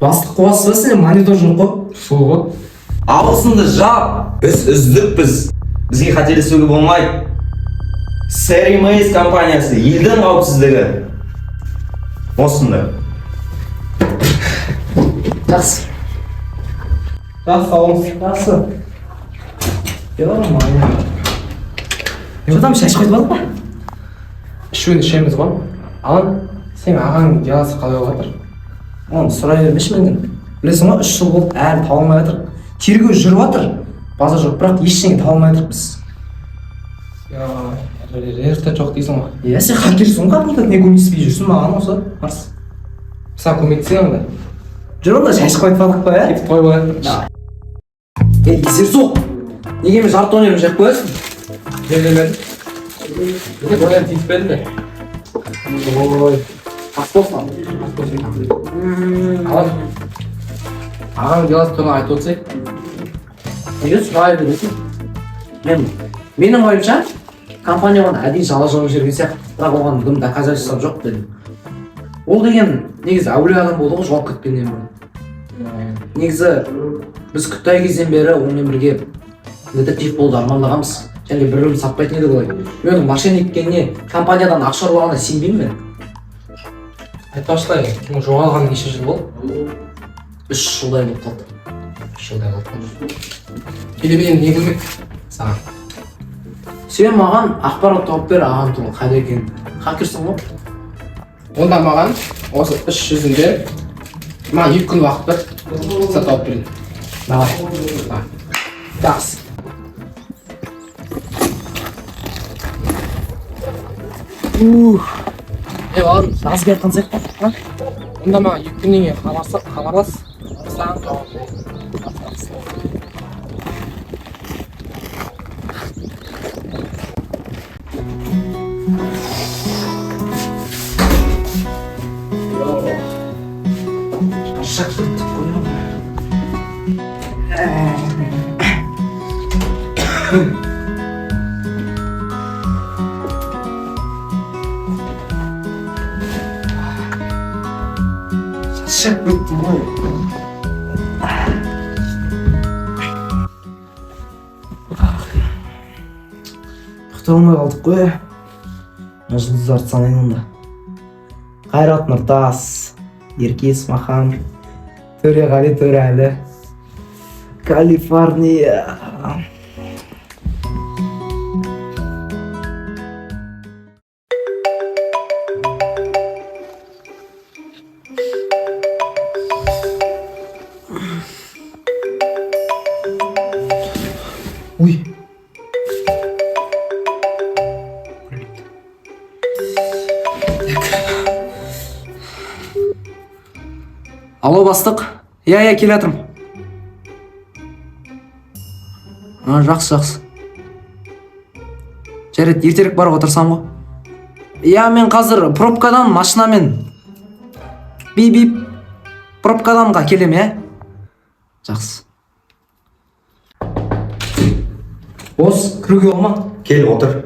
Бастық қуасыз ба сен, монитор жоқ қой. Сол ғой. Аузыңды жап. Біз үздікпіз. Бізге қателесуге болмайды. Serimaze компаниясы елдің қауіпсіздігі. Осында. Жақсы. Жақсы. Жақсы. Жодан шаш қойып алдық па? Ішуін ішеміз ғой. Алан, сен ағаң деласы қалай болып жатыр? Оны сұрай бермеші менден. Білесің ғой, 3 жыл болды, әлі таба алмай жатыр. Тергеу жүріп жатыр. База жоқ, бірақ ештеңе таба алмай жатырмыз. Ерте жоқ дейсің ғой. Сен хакерсің ғой, кәдімгі не көмектеспей жүрсің маған осы, Марс. Саған көмектесең онда. Жүр онда шаш қойып алдық па, Кетіп қой болады. Есер соқ. Неге мен жарты өнерім жеп қоясың? Жерлемеді. Неге боян тиіспеді ме? Ой, ас болсын. Алан, ағаң деласы туралы айтып отырсай. Неге сұрай бересің? Менің ойымша, компания оған әдейі жала жауып жүрген сияқты, бірақ оған дым доказательство жоқ дедім. Ол деген негізі әулие адам болды ғой, жауап күткеннен бұрын. Негізі біз күттай кезден бері онымен бірге детектив болды армандағанбыз. Және біріміз сатпайтын еді ғой. Менің мошенниккеніне, компаниядан ақша ұрлағанына сенбеймін мен. Айтпақшылай, жоғалған неше жыл болды? 3 жылдай болып қалды. 3 жылдай болды. Келебейін не көмек саған? Сен маған ақпарат тауып бер ағам туралы қайда екенін. Хакерсің ғой? Онда маған осы іс жүзінде маған 2 күн уақыт бер, тауып берейін. Давай. Жақсы. Балам, Аз келіп қалсақ па? онда маған 2 күннен кейін хабарлас. Саған жауап берейін. Шақ бітіп қойам. Шақ бітті ғой. Ұйықтай алмай қалдық қой. Жұлдыздарды санайын онда. Қайрат Нұртас, Ерке Есмахан, Төреғали Төреәлі, Калифорния. Ой. Алло, бастық. Иә, келе жатырмын. Жақсы. Жарайды, ертерек барып отырсам ғой. Иә, мен қазір пробкадан машинамен пробкаданға келем, иә? Жақсы. Бос, кіруге болма? Кел, отыр.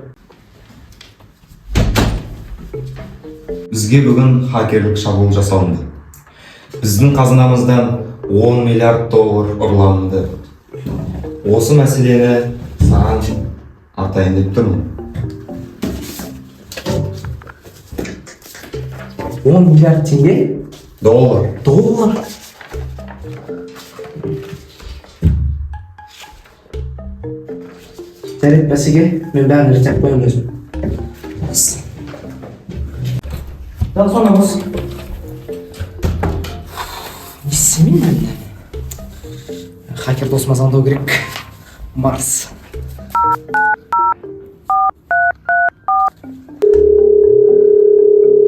Бізге бүгін хакерлік шабуыл жасалынды. Біздің қазынамыздан 10 миллиард доллар ұрланды. Осы мәселені саған атайын деп тұрмын. 10 миллиард теңге? Доллар. Жарайды, бәсеге, мен бәрін реттеп қоям өзім. Сонда бос. Не істемеймін мен? Хакер досыма звондау керек. Марс.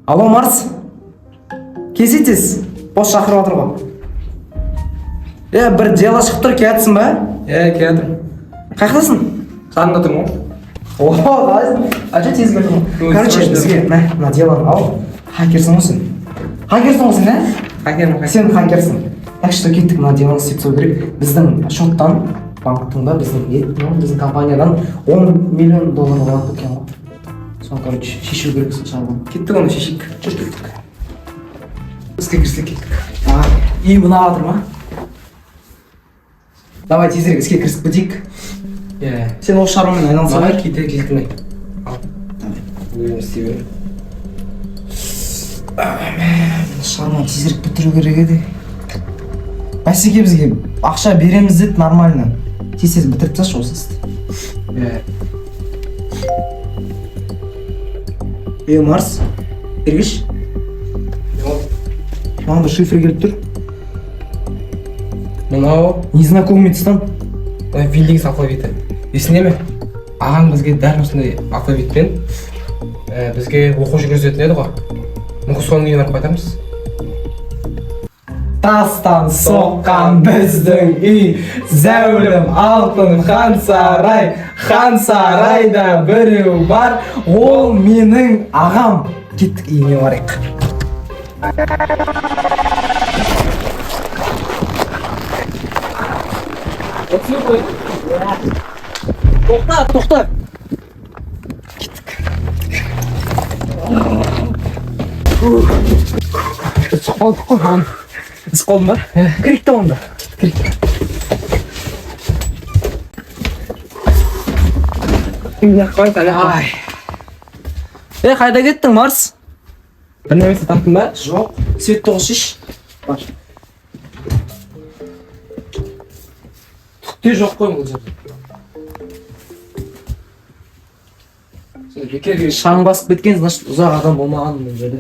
Алло, Марс. Кезетесіз? Бос шақырып отыр ғой. Бір дело шығып тұр, келатсың ба? Келе жатырмын. Қайқыласың? Жанында тұрмын ғой. Қалайсың? Ажа тез келдің. Короче, бізге мына делоны ал. Хакерсің ғой сен. Хакерсің, Хакермін. Сен хакерсің. Так что кеттік, мына делоны істеп тастау керек. Біздің шоттан, банктың да, біздің компаниядан 10 миллион доллар алып кеткен ғой. Соны, короче, шешу керек сол шаруаны. Кеттік оны шешейік. Жүр кеттік. Бізге кірсек кеттік. Давай. үй мына жатыр ма? Давай тезірек іске кірісіп кетейік. Иә. Сен осы шаруамен айналыса Маған бер. кейде келтірмей. Ал. Өзім істей беремін. Шаруаны тезірек бітіру керек еді. Бәсеке бізге ақша береміз деді нормально. Тез бітіріп тасташы осы істі. Иә. Марс, бергеш. Маған бір шифр келіп тұр. Мынау Незнакомый стан. Виндингс алфавиті. Есіңде ме? Ағаң бізге дәл осындай алфавитпен бізге оқу жүргізетін еді ғой. Мүмкін соның үйіне барып қайтамыз. Тастан соққан біздің үй, зәулім алтын хан сарайда біреу бар, ол менің ағам. Кеттік үйіне барайық. Тоқта. Қалдық қой хан. Іс қолым ба? Кірік та онда. Қой тәлі. Қайда кеттің, Марс? Бір немесе таптың ба? Жоқ, светті қосыш. Бар. Түкте жоқ қой бұл жерде. Бекерге Шаң басып кеткен, значит ұзақ адам болмаған бұл жерде.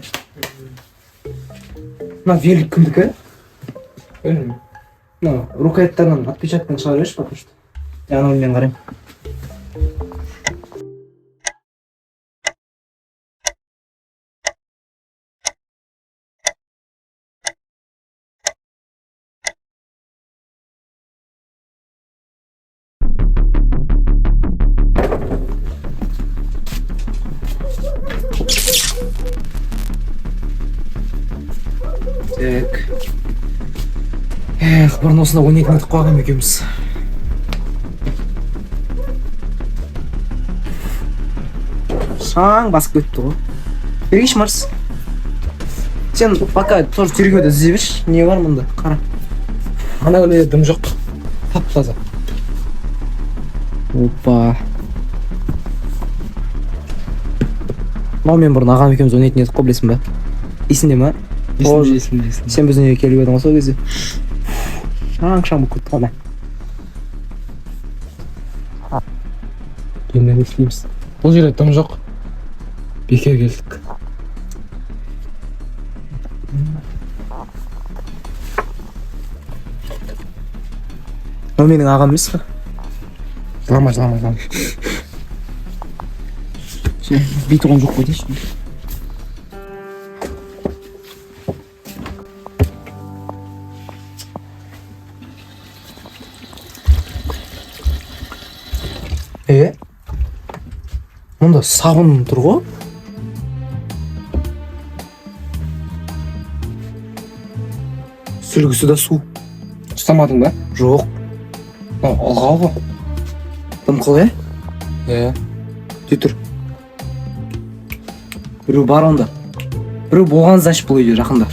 Мына велик кімдікі? Білмеймін. Мына рукояттарынан отпечатканы шығарып берші, потому что. Анау мен қарайым. Так. Бұрын осында ойнайтын едік қойған екеуміз. Шаң басып кетті ғой. Бергеш, Марс. Сен пока тоже тергеуді іздей берші. Не бар мұнда? Қара. Ана өле дым жоқ. Тап-таза. Опа. Мынау мен бұрын ағам екеуміз ойнайтын едік қой, білесің ба? Есіңде ма? Есімде. Сен біздің үйге келіп едің ғой сол кезде. Шаң болып кетті ғой. Енді не істейміз? Бұл жерде дым жоқ. Бекер келдік. Ол менің ағам емес пе? Жылама. Бүйтуған жоқ қой дейші. Мұнда сабын тұр ғой? Сүлгісі да су. Ұстамадың ба? Жоқ. Алғау ғой. Дымқыл, Иә. Тұр. Біреу бар онда. Біреу болған значит бұл үйде жақында.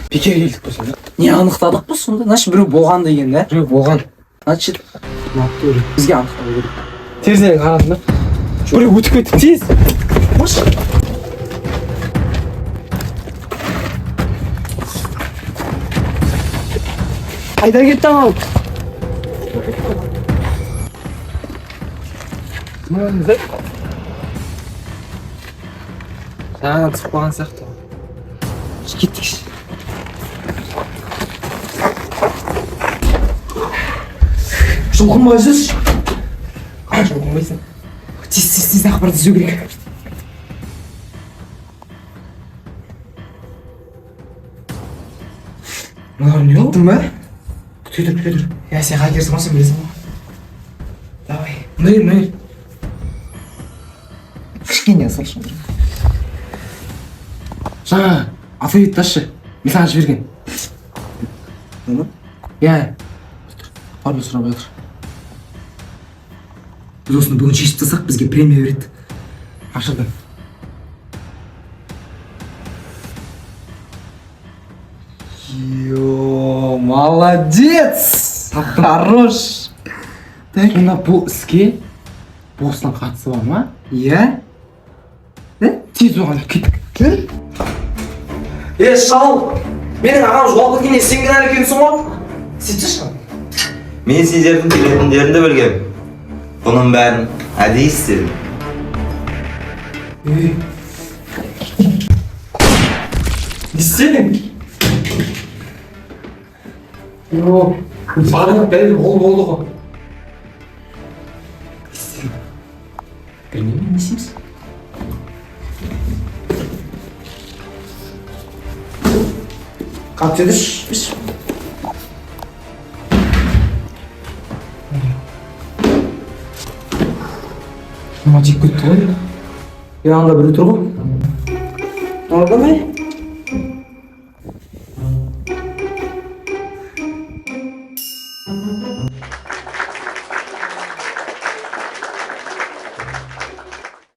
Бекер келдік біз енді. Не анықтадық па сонда? Значит біреу болған деген, да? Біреу болған. Значит, бізге анықтау керек. Терезеден қарадың ба? Біреу өтіп кетті, тез. Қош. Қайда кетті анау? Жаңа түсіп қалған сияқты. Кеттік. Жұлқынбай жүрші. Жұлқынбайсың. Тез ақпарат іздеу керек. Мынау не ол? Біттің ба? Күте тұр. Я сен хакерсің ғой, сен білесің ғой. Давай. Мына. Кішкене салшы. Жаңа алфавит ташы. Мен саған жіберген. Оны? Иә. Пароль сұрап жатыр. біз осыны бүгін шешіп тастасақ бізге премия береді. Ашылды. Йо, молодец! Хорош! Так, мына бұл іске бостың қатысы бар ма? Иә? Тез оған кеттік. Жүр. Шал! Менің ағам жоғалып кеткенде сен кінәлі екенсің ғой? Сөйтші. Мен сендердің келетіндерін де білгем. Бұның бәрін әдейі істедім. Не істедің? Сағынып бәлі ол болды ғой. Білмеймін, не істейміз? Қалып сөйдіш. Мына жек кетті ғой. Yanında biri otur mu? Orada mı?